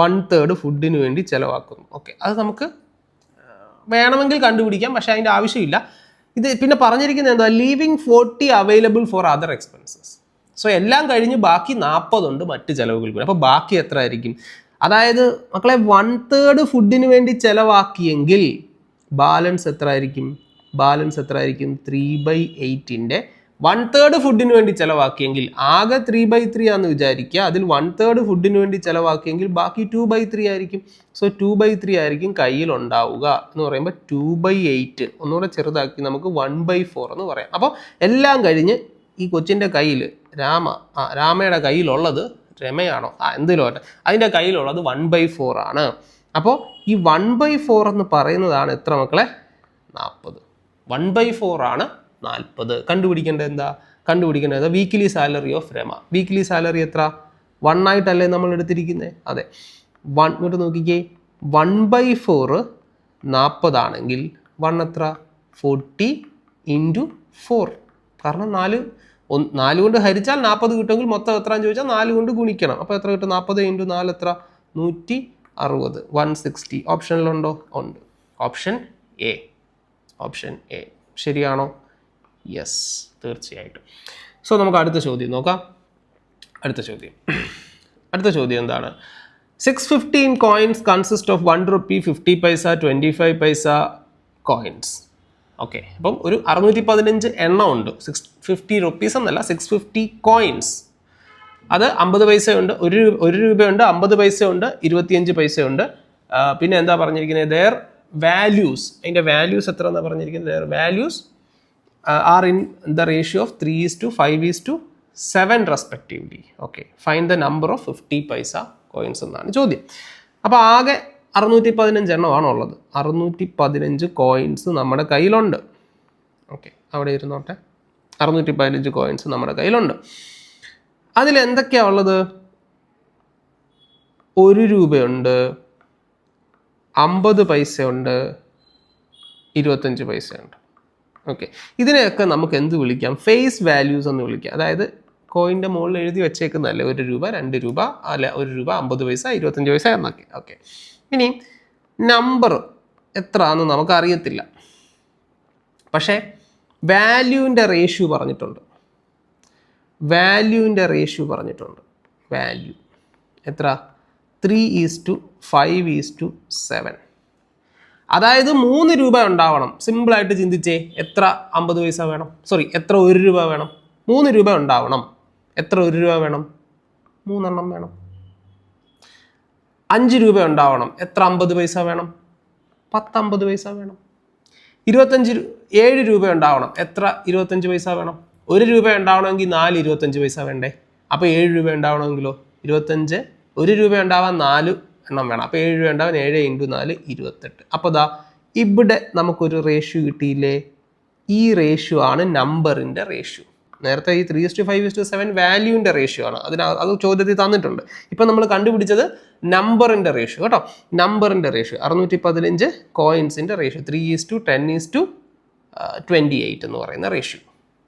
1/3 ഫുഡിന് വേണ്ടി ചിലവാക്കുന്നു. ഓക്കെ, അത് നമുക്ക് വേണമെങ്കിൽ കണ്ടുപിടിക്കാം, പക്ഷേ അതിൻ്റെ ആവശ്യമില്ല. ഇത് പിന്നെ പറഞ്ഞിരിക്കുന്നത് എന്താ? Leaving 40 available for other expenses. So എല്ലാം കഴിഞ്ഞ് ബാക്കി 40 ഉണ്ട് മറ്റ് ചിലവുകൾ കൂടി. അപ്പോൾ ബാക്കി എത്ര ആയിരിക്കും? അതായത് മക്കളെ 1/3 ഫുഡിന് വേണ്ടി ചിലവാക്കിയെങ്കിൽ ബാലൻസ് എത്ര ആയിരിക്കും? 3/8ൻ്റെ 1/3 ഫുഡിന് വേണ്ടി ചിലവാക്കിയെങ്കിൽ, ആകെ 3/3 ആണെന്ന് വിചാരിക്കുക, അതിൽ 1/3 ഫുഡിന് വേണ്ടി ചിലവാക്കിയെങ്കിൽ ബാക്കി 2/3 ആയിരിക്കും. സോ 2/3 ആയിരിക്കും കയ്യിൽ ഉണ്ടാവുക എന്ന് പറയുമ്പോൾ 2/8 ഒന്നുകൂടെ ചെറുതാക്കി നമുക്ക് 1/4 എന്ന് പറയാം. അപ്പോൾ എല്ലാം കഴിഞ്ഞ് ഈ കൊച്ചിൻ്റെ കയ്യിൽ രാമയുടെ കയ്യിലുള്ളത്, രമയാണോ എന്തിലോ അതിൻ്റെ കയ്യിലുള്ളത് 1/4 ആണ്. അപ്പോൾ ഈ 1/4 എന്ന് പറയുന്നതാണ് എത്ര മക്കളെ? 40. 1/4 ആണ് 40. കണ്ടുപിടിക്കേണ്ടത് weekly salary of Rama. Weekly salary എത്ര? 1 ആയിട്ടല്ലേ നമ്മൾ എടുത്തിരിക്കുന്നത്? അതെ. ഇങ്ങോട്ട് നോക്കിക്കേ, 1/4 40 ആണെങ്കിൽ 1 എത്ര? 40 × 4. കാരണം 4 കൊണ്ട് ഹരിച്ചാൽ 40 കിട്ടുമെങ്കിൽ മൊത്തം എത്രയാണെന്ന് ചോദിച്ചാൽ 4 കൊണ്ട് ഗുണിക്കണം. അപ്പോൾ എത്ര കിട്ടും? 40 × 4 എത്ര? 160. 160 ഓപ്ഷനിലുണ്ടോ? ഉണ്ട്. ഓപ്ഷൻ എ ശരിയാണോ? യെസ്, തീർച്ചയായിട്ടും. സോ നമുക്ക് അടുത്ത ചോദ്യം നോക്കാം. അടുത്ത ചോദ്യം എന്താണ്? 615 coins consist of 1 rupee, 50 paisa, 25 paisa coins. Okay, അപ്പം ഒരു 615 എണ്ണം ഉണ്ട്. 650 റുപ്പീസ് എന്നല്ല, 650 കോയിൻസ്. അത് 50 പൈസയുണ്ട്, 1 രൂപയുണ്ട്, 50 പൈസയുണ്ട്, 25 പൈസയുണ്ട്. പിന്നെ എന്താ പറഞ്ഞിരിക്കുന്നത്? ദെയർ വാല്യൂസ്, അതിൻ്റെ വാല്യൂസ് എത്ര എന്നാണ് പറഞ്ഞിരിക്കുന്നത്? Their values are in the ratio of 3:5:7 respectively. Okay, find the number of 50 paisa coins എന്നാണ് ചോദ്യം. അപ്പോൾ ആകെ 615 എണ്ണമാണ് ഉള്ളത്. 615 കോയിൻസ് നമ്മുടെ കയ്യിലുണ്ട്. ഓക്കെ, അവിടെ ഇരുന്നോട്ടെ. 615 കോയിൻസ് നമ്മുടെ കയ്യിലുണ്ട്. അതിലെന്തൊക്കെയാണ് ഉള്ളത്? 1 രൂപയുണ്ട്, 50 പൈസയുണ്ട്, 25 പൈസയുണ്ട്. ഓക്കെ, ഇതിനെയൊക്കെ നമുക്ക് എന്ത് വിളിക്കാം? ഫേസ് വാല്യൂസ് എന്ന് വിളിക്കാം. അതായത് കോയിൻ്റെ മുകളിൽ എഴുതി വെച്ചേക്കുന്നതല്ലേ, 1 രൂപ, 2 രൂപ, അല്ല 1 രൂപ, 50 പൈസ, 25 പൈസ എന്നൊക്കെ. ഓക്കെ, ഇനി നമ്പർ എത്രയാണെന്ന് നമുക്കറിയത്തില്ല, പക്ഷേ വാല്യൂവിൻ്റെ റേഷ്യോ പറഞ്ഞിട്ടുണ്ട്. വാല്യൂ എത്ര? 3:5:7. അതായത് 3 രൂപ ഉണ്ടാവണം. സിമ്പിളായിട്ട് ചിന്തിച്ചേ, എത്ര 50 പൈസ വേണം? എത്ര 1 രൂപ വേണം? 3 രൂപ ഉണ്ടാവണം. എത്ര 1 രൂപ വേണം? 3 എണ്ണം വേണം. 5 രൂപ ഉണ്ടാവണം. എത്ര 50 പൈസ വേണം? 10 50 പൈസ വേണം. 7 രൂപ ഉണ്ടാവണം. എത്ര 25 പൈസ വേണം? 1 രൂപ ഉണ്ടാവണമെങ്കിൽ 4 25 പൈസ വേണ്ടേ? അപ്പോൾ 7 രൂപ ഉണ്ടാവണമെങ്കിലോ 25, 1 രൂപ ഉണ്ടാവാൻ 4 എണ്ണം വേണം. അപ്പോൾ 7 രൂപ ഉണ്ടാവാൻ 7 × 4 28. അപ്പോൾ ഇവിടെ നമുക്കൊരു റേഷ്യോ കിട്ടിയില്ലേ? ഈ റേഷ്യോ ആണ് നമ്പറിൻ്റെ റേഷ്യോ. നേരത്തെ ഈ 3:5:7 വാല്യൂവിൻ്റെ റേഷ്യോ ആണ്. അത് ചോദ്യത്തിൽ തന്നിട്ടുണ്ട്. ഇപ്പം നമ്മൾ കണ്ടുപിടിച്ചത് നമ്പറിൻ്റെ റേഷ്യോ കേട്ടോ. നമ്പറിൻ്റെ റേഷ്യോ 615 കോയിൻസിൻ്റെ റേഷ്യോ 3:10⁻28 എന്ന് പറയുന്ന റേഷ്യോ.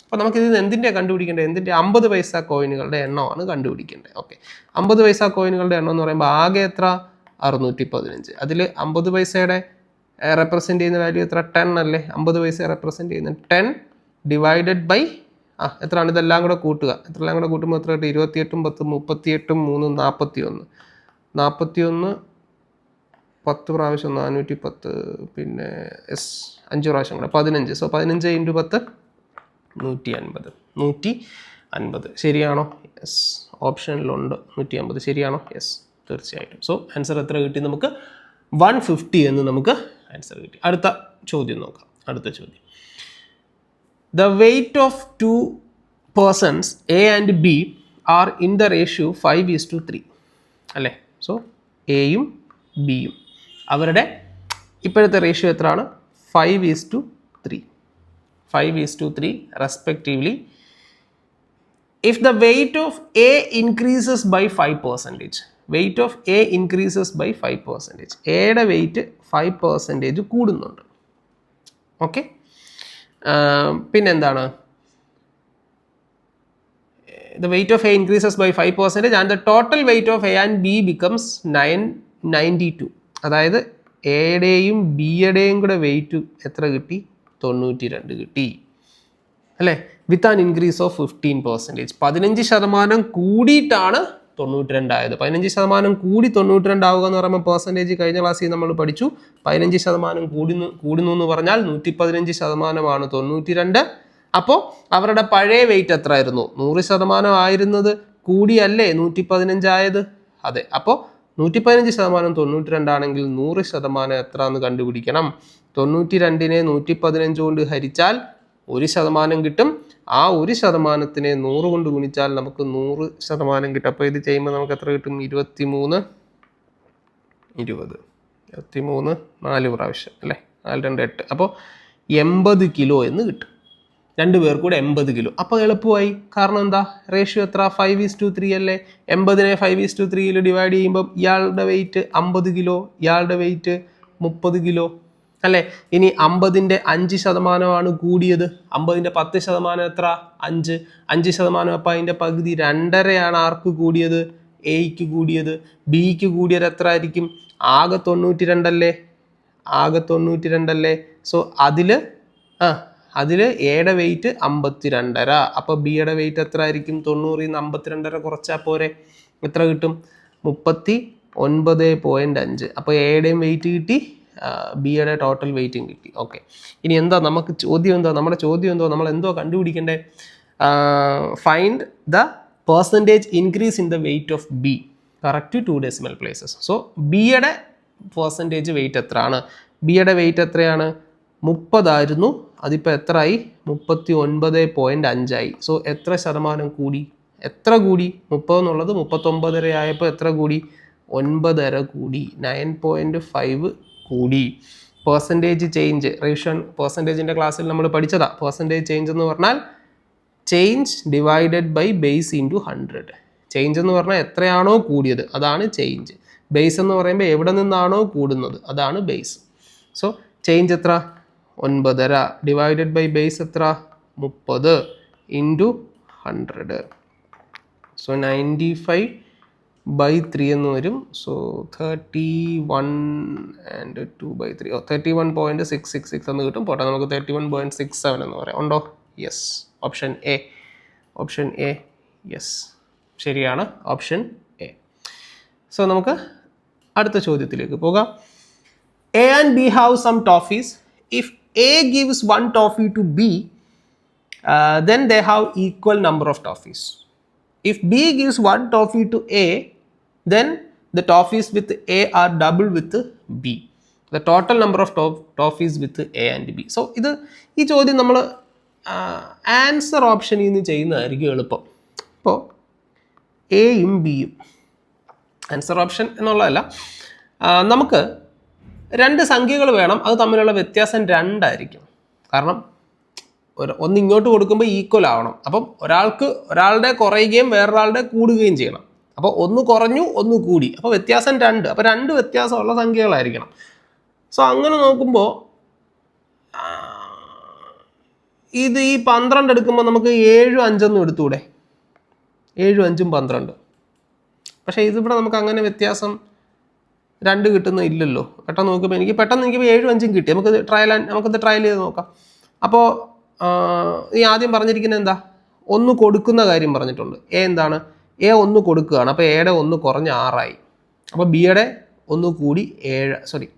അപ്പോൾ നമുക്കിത് എന്തിൻ്റെയാണ് കണ്ടുപിടിക്കേണ്ടത്? 50 പൈസ കോയിനുകളുടെ എണ്ണമാണ് കണ്ടുപിടിക്കേണ്ടത്. ഓക്കെ, 50 പൈസ കോയിനുകളുടെ എണ്ണം എന്ന് പറയുമ്പോൾ ആകെ എത്ര? 615. അതിൽ 50 പൈസയുടെ റെപ്രസെൻ്റ് ചെയ്യുന്ന വാല്യൂ എത്ര? 10 അല്ലേ? 50 പൈസ റെപ്രസെൻ്റ് ചെയ്യുന്ന 10 ഡിവൈഡഡ് ബൈ എത്രയാണ്? ഇതെല്ലാം കൂടെ കൂട്ടുക. എത്രയെല്ലാം കൂടെ കൂട്ടുമ്പോൾ എത്ര കിട്ടും? 28 10 38 3 41. 10 പ്രാവശ്യം 410, പിന്നെ 5 പ്രാവശ്യം കൂടെ 15. സോ 15 × 10 150. ശരിയാണോ? യെസ്, ഓപ്ഷനിലുണ്ട് 150. ശരിയാണോ? യെസ്, തീർച്ചയായിട്ടും. സോ ആൻസർ എത്ര കിട്ടി? നമുക്ക് 150 എന്ന് നമുക്ക് ആൻസർ കിട്ടി. അടുത്ത ചോദ്യം നോക്കാം. അടുത്ത ചോദ്യം, the weight of 2 persons A and B are in the ratio 5:3 അല്ലേ? സോ എയും ബിയും അവരുടെ ഇപ്പോഴത്തെ റേഷ്യോ എത്രയാണ്? 5:3. 5:3 respectively. If the weight of A increases by 5%, weight of A increases by 5%, എയുടെ വെയിറ്റ് 5% കൂടുന്നുണ്ട്. ഓക്കെ, പിന്നെന്താണ്? The weight of A increases by 5% and the total weight of A and B becomes 992. അതായത് എയുടെയും ബിയുടെയും കൂടെ wait എത്ര കിട്ടി? 92 കിട്ടി അല്ലേ? With an increase of 15%. 15% കൂടിയിട്ടാണ് 92 ആയത്. 15% കൂടി 92 ആവുക എന്ന് പറയുമ്പോൾ പെർസെൻറ്റേജ് കഴിഞ്ഞ ക്ലാസ്സിൽ നമ്മൾ പഠിച്ചു. 15% കൂടുന്നു എന്ന് പറഞ്ഞാൽ 115% 92. അപ്പോൾ അവരുടെ പഴയ വെയിറ്റ് എത്ര ആയിരുന്നു? 100% ആയിരുന്നത് കൂടിയല്ലേ 115 ആയത്? അതെ. അപ്പോൾ 115% 92 ആണെങ്കിൽ 100% എത്ര എന്ന് കണ്ടുപിടിക്കണം. 92നെ 115 കൊണ്ട് ഹരിച്ചാൽ 1% കിട്ടും. ആ 1%ത്തിനെ 100 കൊണ്ട് ഗുണിച്ചാൽ നമുക്ക് 100% കിട്ടും. അപ്പോൾ ഇത് ചെയ്യുമ്പോൾ നമുക്ക് എത്ര കിട്ടും? 23 4 പ്രാവശ്യം അല്ലേ? 4 2 8. അപ്പോൾ 80 കിലോ എന്ന് കിട്ടും. 2 പേർ കൂടെ 80 കിലോ. അപ്പോൾ എളുപ്പമായി. കാരണം എന്താ? റേഷ്യോ എത്ര? 5:3 അല്ലേ? 80നെ 5:3 ഡിവൈഡ് ചെയ്യുമ്പോൾ ഇയാളുടെ വെയിറ്റ് 50 കിലോ, ഇയാളുടെ വെയിറ്റ് 30 കിലോ അല്ലേ? ഇനി 50ന്റെ 5% കൂടിയത്. 50ന്റെ 10% എത്ര? 5%. അപ്പം അതിൻ്റെ പകുതി 2.5 ആർക്ക് കൂടിയത്? എയ്ക്ക് കൂടിയത്. ബിക്ക് കൂടിയത് എത്ര ആയിരിക്കും? ആകെ 92 അല്ലേ? ആകെ 92 അല്ലേ? സോ അതിൽ എയുടെ വെയിറ്റ് 52.5. അപ്പോൾ ബിയുടെ വെയിറ്റ് എത്ര ആയിരിക്കും? 90ൽ നിന്ന് 52.5 കുറച്ചാൽ പോരെ? എത്ര കിട്ടും? 39.5. അപ്പോൾ എയുടെയും വെയിറ്റ് കിട്ടി, ബിയുടെ ടോട്ടൽ വെയിറ്റും കിട്ടി. ഓക്കെ. ഇനി എന്താ നമുക്ക് ചോദ്യം? നമ്മുടെ ചോദ്യം നമ്മൾ എന്തോ കണ്ടുപിടിക്കണ്ടേ? Find the percentage increase in the weight of B. Correct 2 decimal places. So ബിയുടെ പെർസെൻറ്റേജ് വെയിറ്റ് എത്രയാണ്? ബിയുടെ വെയിറ്റ് എത്രയാണ്? 30 ആയിരുന്നു. അതിപ്പോൾ എത്രയായി? 39.5 ആയി. സോ എത്ര ശതമാനം കൂടി? എത്ര കൂടി? 30 എന്നുള്ളത് 39.5 ആയപ്പോൾ എത്ര കൂടി? 9.5 കൂടി. 9.5 കൂടി. പെർസെൻറ്റേജ് ചേഞ്ച് റേഷ്യോ പെർസെൻറ്റേജിൻ്റെ ക്ലാസ്സിൽ നമ്മൾ പഠിച്ചതാ. പെർസെൻറ്റേജ് ചേഞ്ച് എന്ന് പറഞ്ഞാൽ change divided by base into 100. Change എന്ന് പറഞ്ഞാൽ എത്രയാണോ കൂടിയത് അതാണ് ചേഞ്ച്. ബേസ് എന്ന് പറയുമ്പോൾ എവിടെ നിന്നാണോ കൂടുന്നത് അതാണ് ബേസ്. സോ ചേഞ്ച് എത്ര? 9.5 ഡിവൈഡഡ് ബൈ ബേസ് എത്ര? 30 ഇൻറ്റു 100. സോ 95/3 എന്ന് വരും. സോ 31 and 2/3 31.666 എന്ന് കിട്ടും. പോട്ടെ, നമുക്ക് 31.67 എന്ന് പറയാം. ഉണ്ടോ? യെസ്. ഓപ്ഷൻ എ യെസ്, ശരിയാണ്. Option A. സോ നമുക്ക് അടുത്ത ചോദ്യത്തിലേക്ക് പോകാം. A and B have some toffees. If A gives 1 toffee to B, then they have equal number of toffees. If B gives 1 toffee to A, then the toffees with A are double with B. The total number of toffees with A and B. So ഈ ചോദ്യം നമ്മൾ answer ഓപ്ഷനിൽ നിന്ന് ചെയ്യുന്നതായിരിക്കും എളുപ്പം. ഇപ്പോൾ എയും ബിയും ആൻസർ ഓപ്ഷൻ എന്നുള്ളതല്ല, നമുക്ക് 2 സംഖ്യകൾ വേണം. അത് തമ്മിലുള്ള വ്യത്യാസം 2 ആയിരിക്കും. കാരണം ഒന്ന് ഇങ്ങോട്ട് കൊടുക്കുമ്പോൾ ഈക്വൽ ആവണം. അപ്പം ഒരാളുടെ കുറയുകയും വേറൊരാളുടെ കൂടുകയും ചെയ്യണം. അപ്പോൾ ഒന്ന് കുറഞ്ഞു ഒന്ന് കൂടി, അപ്പോൾ വ്യത്യാസം 2. അപ്പോൾ 2 വ്യത്യാസമുള്ള സംഖ്യകളായിരിക്കണം. സോ അങ്ങനെ നോക്കുമ്പോൾ ഇത് ഈ 12 എടുക്കുമ്പോൾ നമുക്ക് 7 5 എടുത്തൂടെ? 7 5 12. പക്ഷേ ഇതിവിടെ നമുക്ക് അങ്ങനെ വ്യത്യാസം 2 കിട്ടുന്ന ഇല്ലല്ലോ. പെട്ടെന്ന് നോക്കുമ്പോൾ എനിക്ക് 7 5 കിട്ടി. നമുക്കത് ട്രയൽ ചെയ്ത് നോക്കാം. അപ്പോൾ ഈ ആദ്യം പറഞ്ഞിരിക്കുന്നത് എന്താ? 1 കൊടുക്കുന്ന കാര്യം പറഞ്ഞിട്ടുണ്ട്. എ എന്താണ്? എ 1 കൊടുക്കുകയാണ്. അപ്പോൾ എയുടെ 1 കുറഞ്ഞ് 6 ആയി. അപ്പോൾ ബിയുടെ 1 കൂടി 7. സോറി,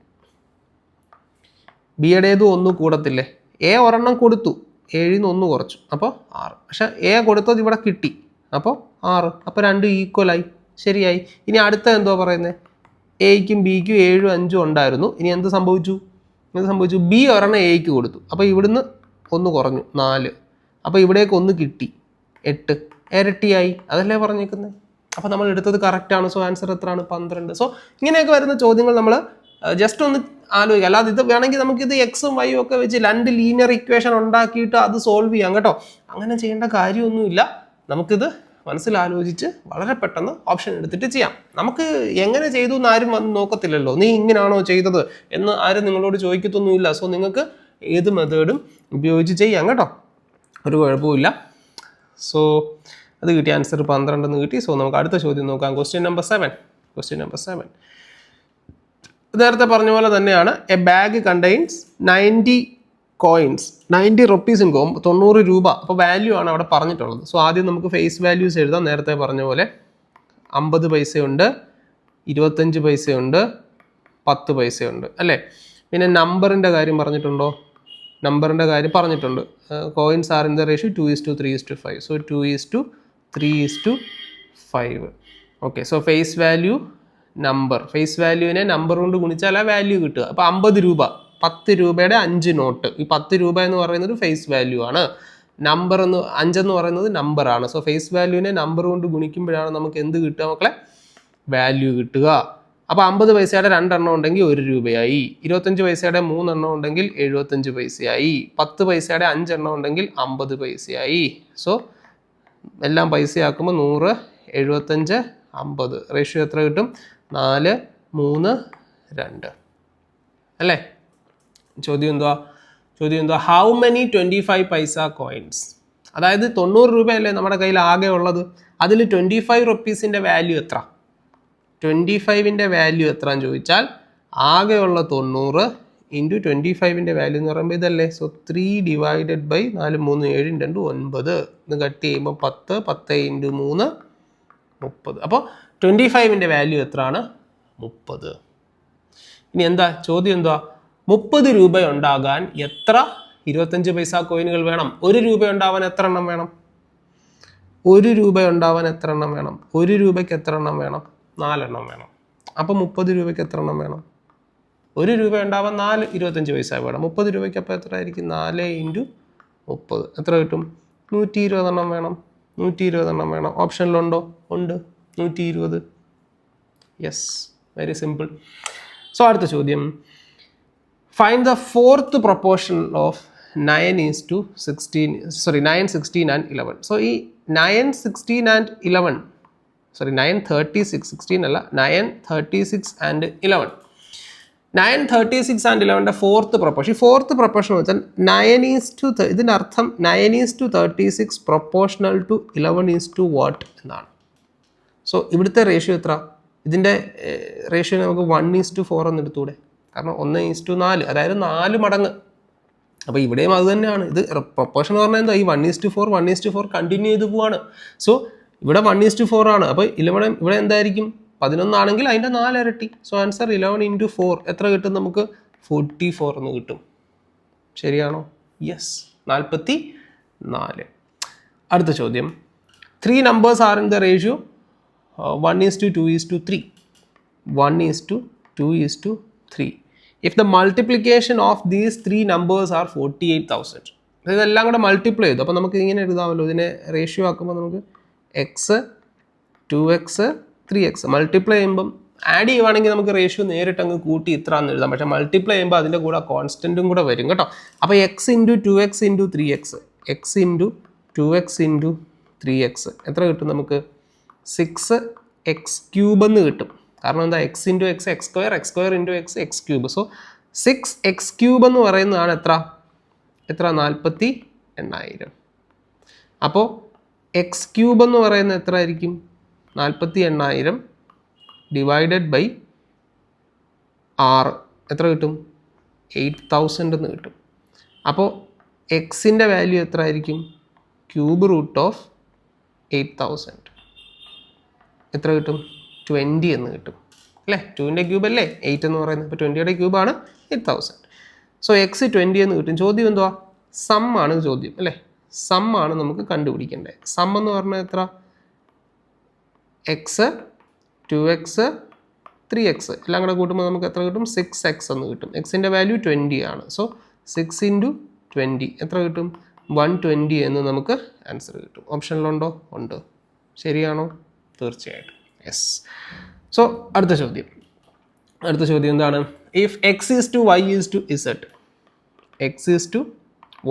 ബിയുടേത് 1 കൂടത്തില്ലേ? എ ഒരെണ്ണം കൊടുത്തു, 7ൽ നിന്ന് 1 കുറച്ചു, അപ്പോൾ 6. പക്ഷെ എ കൊടുത്തത് ഇവിടെ കിട്ടി, അപ്പോൾ 6. അപ്പോൾ 2 ഈക്വലായി. ശരിയായി. ഇനി അടുത്ത എന്തോ പറയുന്നത്? എയ്ക്കും ബിക്കും 7 5 ഉണ്ടായിരുന്നു. ഇനി എന്ത് സംഭവിച്ചു? ബി ഒരെണ്ണം എയ്ക്ക് കൊടുത്തു. അപ്പോൾ ഇവിടുന്ന് 1 കുറഞ്ഞു 4. അപ്പോൾ ഇവിടേക്ക് 1 കിട്ടി 8. ഇരട്ടിയായി. അതല്ലേ പറഞ്ഞേക്കുന്നത്? അപ്പോൾ നമ്മൾ എടുത്തത് കറക്റ്റാണ്. സോ ആൻസർ എത്രയാണ്? 12. സോ ഇങ്ങനെയൊക്കെ വരുന്ന ചോദ്യങ്ങൾ നമ്മൾ ജസ്റ്റ് ഒന്ന് ആലോചിക്കുക. അല്ലാതെ ഇത് വേണമെങ്കിൽ നമുക്കിത് എക്സും വൈയും ഒക്കെ വെച്ച് 2 ലീനിയർ ഇക്വേഷൻ ഉണ്ടാക്കിയിട്ട് അത് സോൾവ് ചെയ്യാം കേട്ടോ. അങ്ങനെ ചെയ്യേണ്ട കാര്യമൊന്നുമില്ല. നമുക്കിത് മനസ്സിലാലോചിച്ച് വളരെ പെട്ടെന്ന് ഓപ്ഷൻ എടുത്തിട്ട് ചെയ്യാം. നമുക്ക് എങ്ങനെ ചെയ്തു എന്ന് ആരും വന്ന് നോക്കത്തില്ലല്ലോ. നീ ഇങ്ങനെയാണോ ചെയ്തത് എന്ന് ആരും നിങ്ങളോട് ചോദിക്കത്തൊന്നുമില്ല. സോ നിങ്ങൾക്ക് ഏത് മെത്തേഡും ഉപയോഗിച്ച് ചെയ്യാം കേട്ടോ, ഒരു കുഴപ്പമില്ല. സോ അത് കിട്ടി. ആൻസർ 12 എന്ന് കിട്ടി. സോ നമുക്ക് അടുത്ത ചോദ്യം നോക്കാം. Question number 7. നേരത്തെ പറഞ്ഞ പോലെ തന്നെയാണ്. A bag contains 90 coins, 90 rupees in 90 രൂപ. അപ്പോൾ വാല്യൂ ആണ് അവിടെ പറഞ്ഞിട്ടുള്ളത്. സോ ആദ്യം നമുക്ക് ഫേസ് വാല്യൂസ് എഴുതാം. നേരത്തെ പറഞ്ഞ പോലെ 50 പൈസയുണ്ട്, 25 പൈസയുണ്ട്, 10 പൈസയുണ്ട് അല്ലേ. പിന്നെ നമ്പറിൻ്റെ കാര്യം പറഞ്ഞിട്ടുണ്ടോ? നമ്പറിൻ്റെ കാര്യം പറഞ്ഞിട്ടുണ്ട്. Coins are in the ratio 2:3:5. So 2:3:5. Okay. So face value number, face വാല്യൂവിനെ നമ്പർ കൊണ്ട് ഗുണിച്ചാൽ ആ വാല്യൂ കിട്ടുക. അപ്പോൾ 50 രൂപ, 10 രൂപയുടെ 5 നോട്ട്. ഈ 10 രൂപ എന്ന് പറയുന്നത് ഫേസ് വാല്യൂ ആണ്. നമ്പർ 5 എന്ന് പറയുന്നത് നമ്പറാണ്. സോ ഫേസ് വാല്യൂവിനെ നമ്പർ കൊണ്ട് ഗുണിക്കുമ്പോഴാണ് നമുക്ക് എന്ത് കിട്ടുക മക്കളെ? വാല്യൂ കിട്ടുക. അപ്പോൾ 50 പൈസയുടെ 2 എണ്ണം ഉണ്ടെങ്കിൽ 1 രൂപയായി, 25 പൈസയുടെ 3 എണ്ണം ഉണ്ടെങ്കിൽ 75 പൈസയായി, 10 പൈസയുടെ 5 എണ്ണം ഉണ്ടെങ്കിൽ 50 പൈസയായി. സോ എല്ലാം പൈസയാക്കുമ്പോൾ 100, 75, 50. റേഷ്യോ എത്ര കിട്ടും? 4, 3, 2 അല്ലേ. ചോദ്യം എന്തുവാ? ഹൗ മെനി 25 പൈസ കോയിൻസ്? അതായത് 90 രൂപയല്ലേ നമ്മുടെ കയ്യിൽ ആകെ ഉള്ളത്. അതിൽ 25 റുപ്പീസിൻ്റെ വാല്യൂ എത്ര? 25ൻ്റെ വാല്യൂ എത്രയെന്ന് ചോദിച്ചാൽ ആകെയുള്ള 90 ഇൻറ്റു 25ൻ്റെ വാല്യൂ എന്ന് പറയുമ്പോൾ ഇതല്ലേ. So 3 divided by 4, 3, 7, 2, 9. ഇത് കട്ട് ചെയ്യുമ്പോൾ 10, 10 ഇൻറ്റു 3, 30. അപ്പോൾ 25ൻ്റെ വാല്യൂ എത്രയാണ്? 30. ഇനി ചോദ്യം എന്തുവാ? 30 രൂപ ഉണ്ടാകാൻ എത്ര 25 പൈസ കോയിനുകൾ വേണം? 1 രൂപ ഉണ്ടാവാൻ എത്ര എണ്ണം വേണം? 1 രൂപ ഉണ്ടാവാൻ എത്ര എണ്ണം വേണം? 1 രൂപയ്ക്ക് എത്ര എണ്ണം വേണം? 4 എണ്ണം വേണം. അപ്പോൾ 30 രൂപയ്ക്ക് എത്ര എണ്ണം വേണം? 1 രൂപ ഉണ്ടാവാൻ 4 25 പൈസ വേണം. 30 രൂപയ്ക്ക് അപ്പോൾ എത്ര ആയിരിക്കും? 4 ഇൻറ്റു 30 എത്ര കിട്ടും? 120 എണ്ണം വേണം. 120 എണ്ണം വേണം. ഓപ്ഷനിലുണ്ടോ? ഉണ്ട്, 120. Yes, very simple. സോ അടുത്ത ചോദ്യം, find the fourth proportion of 9, 16 and 11. So ഈ 9, 16 and 11, 9, 36, 16 അല്ല, 9, 36 and 11. 9, 36 and 11ൻ്റെ fourth proportion. ഈ ഫോർത്ത് പ്രൊപ്പോർഷൻ എന്ന് വെച്ചാൽ 9:, ഇതിൻ്റെ അർത്ഥം 9:36 പ്രൊപ്പോർഷണൽ ടു 11:what എന്നാണ്. സോ ഇവിടുത്തെ റേഷ്യോ എത്ര? ഇതിൻ്റെ റേഷ്യോ നമുക്ക് 1:4 എന്ന് എടുത്തൂടെ? കാരണം 1:4, അതായത് 4 മടങ്ങ്. അപ്പോൾ ഇവിടെയും അത് തന്നെയാണ്. ഇത് പ്രൊപ്പോർഷൻ എന്ന് പറഞ്ഞാൽ എന്താ? ഈ 1:4, 1:4 കണ്ടിന്യൂ ചെയ്ത് പോവാണ്. സോ ഇവിടെ 1:4 ആണ്. അപ്പോൾ 11 ഇവിടെ എന്തായിരിക്കും? 11 ആണെങ്കിൽ അതിൻ്റെ 4 ഇരട്ടി. സോ ആൻസർ 11 ഇൻറ്റു 4 എത്ര കിട്ടും നമുക്ക്? 44 എന്ന് കിട്ടും. ശരിയാണോ? യെസ്, 44. അടുത്ത ചോദ്യം, 3 numbers are in the ratio 1:2:3. 1:2:3. If the multiplication of these 3 numbers are 48,000. ഇതെല്ലാം കൂടെ മൾട്ടിപ്ലൈ ചെയ്തു. അപ്പോൾ നമുക്ക് ഇങ്ങനെ എഴുതാമല്ലോ. ഇതിനെ റേഷ്യോ ആക്കുമ്പോൾ നമുക്ക് x, 2x, 3x മൾട്ടിപ്ലൈ ചെയ്യുമ്പം ആഡ് ചെയ്യുവാണെങ്കിൽ നമുക്ക് റേഷ്യോ നേരിട്ട് അങ്ങ് കൂട്ടി ഇത്ര എന്ന് എഴുതാം. പക്ഷേ മൾട്ടിപ്ലൈ ചെയ്യുമ്പോൾ അതിൻ്റെ കൂടെ കോൺസ്റ്റൻറ്റും കൂടെ വരും കേട്ടോ. അപ്പോൾ x into 2x into 3x, x into 2x into 3x എത്ര കിട്ടും നമുക്ക്? 6x³ എന്ന് കിട്ടും. കാരണം എന്താ? x into X X square, X square into X x³. So 6x³ എന്ന് പറയുന്നതാണ് എത്ര? 48,000. അപ്പോൾ x³ എന്ന് പറയുന്നത് എത്ര ആയിരിക്കും? 48,000 ഡിവൈഡഡ് ബൈ 6 എത്ര കിട്ടും? 8,000 എന്ന് കിട്ടും. അപ്പോൾ എക്സിൻ്റെ വാല്യൂ എത്ര ആയിരിക്കും? ക്യൂബ് റൂട്ട് ഓഫ് 8,000 എത്ര കിട്ടും? 20 എന്ന് കിട്ടും അല്ലേ. 2ൻ്റെ ക്യൂബ് അല്ലേ 8 എന്ന് പറയുന്നത്. അപ്പോൾ 20യുടെ ക്യൂബാണ് 8,000. സോ എക്സ് 20 എന്ന് കിട്ടും. ചോദ്യം എന്തുവാ? സം ആണ് ചോദ്യം അല്ലേ. സം ആണ് നമുക്ക് കണ്ടുപിടിക്കേണ്ടത്. സം എന്ന് പറഞ്ഞാൽ എത്ര? എക്സ്, 2x, 3x എല്ലാം കൂടെ കൂട്ടുമ്പോൾ നമുക്ക് എത്ര കിട്ടും? 6x എന്ന് കിട്ടും. എക്സിൻ്റെ വാല്യൂ 20 ആണ്. സോ 6 ഇൻറ്റു 20 എത്ര കിട്ടും? 120 എന്ന് നമുക്ക് ആൻസർ കിട്ടും. ഓപ്ഷനിലുണ്ടോ? ഉണ്ട്. ശരിയാണോ? തീർച്ചയായിട്ടും യെസ്. സോ അടുത്ത ചോദ്യം എന്താണ്? If x is to y is to z, x is to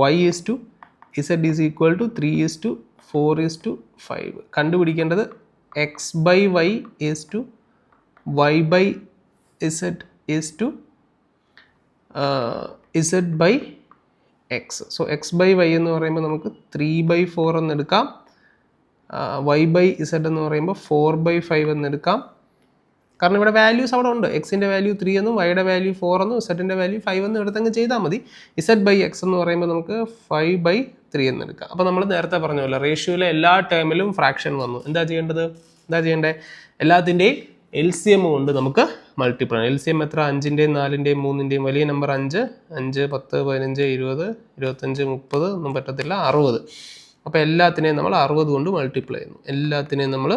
y is to z is equal to 3:4:5. കണ്ടുപിടിക്കേണ്ടത് x by y is to y by z is to z by x. So x by y എന്ന് പറയുമ്പോൾ നമുക്ക് 3/4 എന്ന് എടുക്കാം. Y by Z എന്ന് പറയുമ്പോൾ 4/5 എന്ന് എടുക്കാം. കാരണം ഇവിടെ വാല്യൂസ് അവിടെ ഉണ്ട്. എക്സിൻ്റെ വാല്യൂ 3 എന്നും വൈയുടെ വാല്യൂ 4 എന്നും ഇസഡിൻ്റെ വാല്യൂ 5 എന്നും എടുത്തങ്ങ് ചെയ്താൽ മതി. ഇസഡ് ബൈ എക്സ് എന്ന് പറയുമ്പോൾ നമുക്ക് 5/3 എന്ന് എടുക്കാം. അപ്പോൾ നമ്മൾ നേരത്തെ പറഞ്ഞ പോലെ റേഷ്യോയിലെ എല്ലാ ടേമിലും ഫ്രാക്ഷൻ വന്നു. എന്താ ചെയ്യേണ്ടത്? എന്താ ചെയ്യേണ്ടത്? എല്ലാത്തിൻ്റെയും LCM കൊണ്ട് നമുക്ക് മൾട്ടിപ്ലൈ. LCM എത്ര? 5-ൻ്റെയും 4-ൻ്റെയും 3-ൻ്റെയും വലിയ നമ്പർ 5, 5, 10, 15, 20, 25, 30 ഒന്നും പറ്റത്തില്ല, 60. അപ്പോൾ എല്ലാത്തിനെയും നമ്മൾ 60 കൊണ്ട് മൾട്ടിപ്ലൈ ചെയ്യുന്നു. എല്ലാത്തിനെയും നമ്മൾ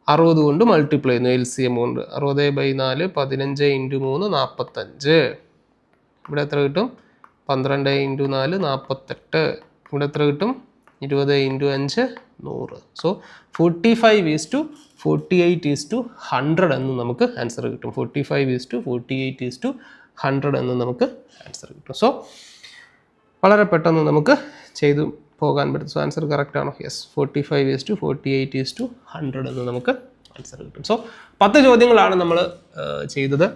60 കൊണ്ട് മൾട്ടിപ്ലൈ ചെയ്യുന്നു. LCM കൊണ്ട് 60/4 15 × 3 45. ഇവിടെ എത്ര കിട്ടും? 12 × 4 48. ഇവിടെ എത്ര കിട്ടും? 20 × 5 100. സോ 45:48:100 എന്ന് നമുക്ക് ആൻസർ കിട്ടും. 45:48:100 എന്ന് നമുക്ക് ആൻസർ കിട്ടും. സോ വളരെ പെട്ടെന്ന് നമുക്ക് ചെയ്തു പോകാൻ പറ്റും. സോ ആൻസർ കറക്റ്റ് ആണോ? യെസ്, 45:48:100 എന്ന് നമുക്ക് ആൻസർ കിട്ടും. സോ 10 ചോദ്യങ്ങളാണ് നമ്മൾ ചെയ്തത്.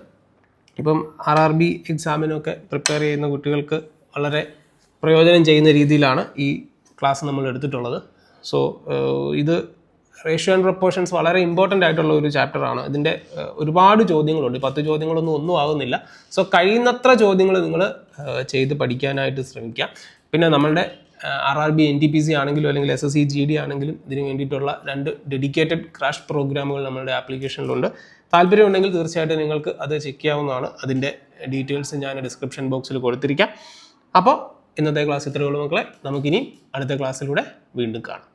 ഇപ്പം RRB എക്സാമിനൊക്കെ പ്രിപ്പയർ ചെയ്യുന്ന കുട്ടികൾക്ക് വളരെ പ്രയോജനം ചെയ്യുന്ന രീതിയിലാണ് ഈ ക്ലാസ് നമ്മൾ എടുത്തിട്ടുള്ളത്. സോ ഇത് റേഷ്യോ ആൻഡ് പ്രൊപ്പോർഷൻസ് വളരെ ഇമ്പോർട്ടൻ്റ് ആയിട്ടുള്ള ഒരു ചാപ്റ്ററാണ്. ഇതിൻ്റെ ഒരുപാട് ചോദ്യങ്ങളുണ്ട്. 10 ചോദ്യങ്ങളൊന്നും ആകുന്നില്ല. സോ കഴിയുന്നത്ര ചോദ്യങ്ങൾ നിങ്ങൾ ചെയ്ത് പഠിക്കാനായിട്ട് ശ്രമിക്കാം. പിന്നെ നമ്മളുടെ RRB NTPC ആണെങ്കിലും അല്ലെങ്കിൽ SSC GD ആണെങ്കിലും ഇതിന് വേണ്ടിയിട്ടുള്ള 2 ഡെഡിക്കേറ്റഡ് ക്രാഷ് പ്രോഗ്രാമുകൾ നമ്മളുടെ ആപ്ലിക്കേഷനിലുണ്ട്. താല്പര്യമുണ്ടെങ്കിൽ തീർച്ചയായിട്ടും നിങ്ങൾക്ക് അത് ചെക്ക് ചെയ്യാവുന്നതാണ്. അതിൻ്റെ ഡീറ്റെയിൽസ് ഞാൻ ഡിസ്ക്രിപ്ഷൻ ബോക്സിൽ കൊടുത്തിരിക്കാം. അപ്പോൾ ഇന്നത്തെ ക്ലാസ് ഇത്രയേ ഉള്ളൂ മക്കളെ. നമുക്കിനി അടുത്ത ക്ലാസ്സിലൂടെ വീണ്ടും കാണാം.